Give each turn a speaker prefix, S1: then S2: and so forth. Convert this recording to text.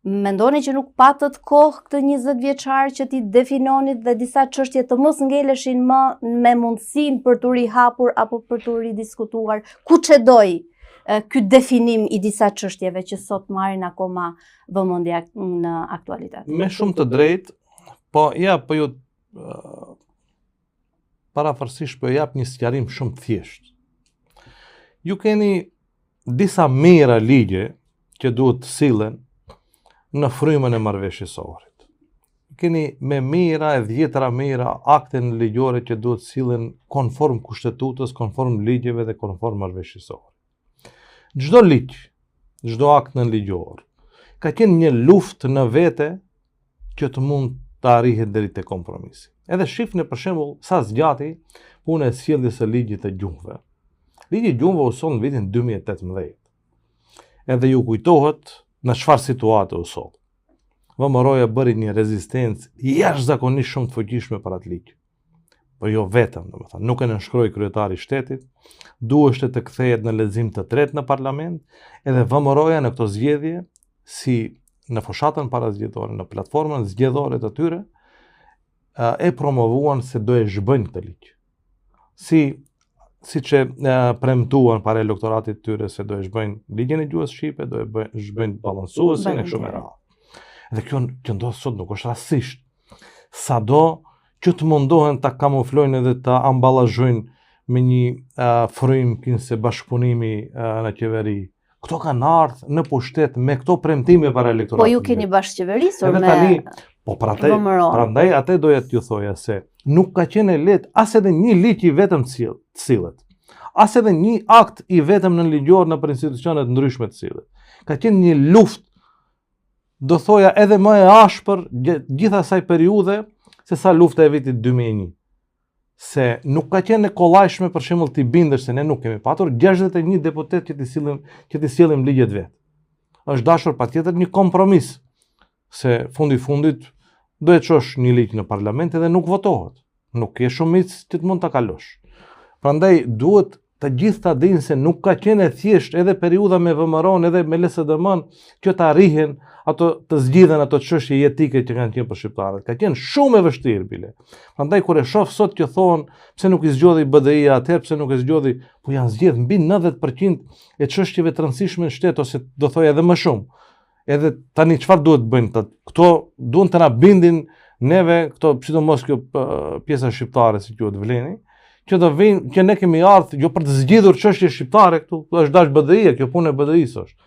S1: Mendoni që nuk patët kohë këtë 20 vjeçar që t'i definonit dhe disa çështje të mos ngeleshin më me mundësinë për t'u rihapur apo për t'u ridiskutuar? Ku çedoi ky definim i disa çështjeve që sot marrin akoma vëmendje në aktualitet?
S2: Me shumë të drejtë, po ju parafërsisht po jap një sqarim shumë thjesht. Ju keni disa mira ligje që duhet të sillen në frymën e marrëveshjes së Ohrit. Keni me mira e dhjetëra mira akte ligjore që duhet të sillen konform kushtetutës, konform ligjeve dhe konform marrëveshjes së Ohrit. Çdo ligj, çdo akt ligjor ka qenë një luftë në vete që të mund të arrihet deri te kompromisi. Edhe shifni për shembull sa zgjati puna e sjelljes së ligjit të gjunjve. Ligji i gjunjve u soll në vitin 2018. Edhe ju kujtohet në çfarë situate u soll. VMRO-ja bëri një rezistencë jashtëzakonisht shumë të fuqishme për atë ligj. Po jo vetëm, domethënë, nuk e nënshkroi kryetari i shtetit, duheshte të kthehet në lexim të tretë në parlament, edhe VMRO-ja në këto zgjedhje, si në fushatën parazgjedhore, në platformën zgjedhore të tyre, e promovuan se do e zhbëjnë këtë ligj. Siç e premtuan para elektoratit tyre se do e zhbëjnë ligjin e gjuhës shqipe, do e zhbëjnë balancuesin e kështu me radhë. Dhe kjo që ndodh sot nuk është rastësisht. Sado që të mundohen ta kamuflojnë edhe ta amballazhojnë me një frym kinse bashkëpunimi në qeveri. Këto kanë ardhur në pushtet me këto premtime para elektoratit.
S1: Po ju keni bashkëqeverisur me
S2: tani, po prandaj atë doja t'ju thoja se nuk ka qenë lehtë as edhe një ligj i vetëm të sillet. As edhe një akt i vetëm në ligjor në institucione të ndryshme të sillet. Ka qenë një luftë, do thoja edhe më e ashpër gjithë asaj periudhe se sa lufta e vitit 2001. Se nuk ka qenë e kollajshme për shembull t'i bindesh se ne nuk kemi patur 61 deputet që t'i sillim ligjet vet. Është dashur patjetër një kompromis, se fundit do e çosh një ligj në parlament edhe nuk votohet. Nuk ke shumicë që të mund ta kalosh. Prandaj duhet të gjithë ta dinë se nuk ka qenë thjesht edhe periudha me VMRO-n edhe me LSDM-n që të arrihen ato të zgjidhen ato çështje jetike që kanë qenë për shqiptarët. Ka qenë shumë e vështirë bile. Prandaj kur e shoh sot që thonë pse nuk i zgjodhi BDI-ja atëherë, pse nuk e zgjodhi, po janë zgjedh mbi 90% e çështjeve të rëndësishme në shtet ose do thoya edhe më shumë. Edhe tani çfarë duhet bëjnë? Këto duan të na bindin neve, këto sidomos kjo pjesa shqiptare si quhet Vleni, që do vinë, që ne kemi ardhur jo për të zgjidhur çështje shqiptare këtu, është dash BDI-ja, kjo punë e BDI-s është.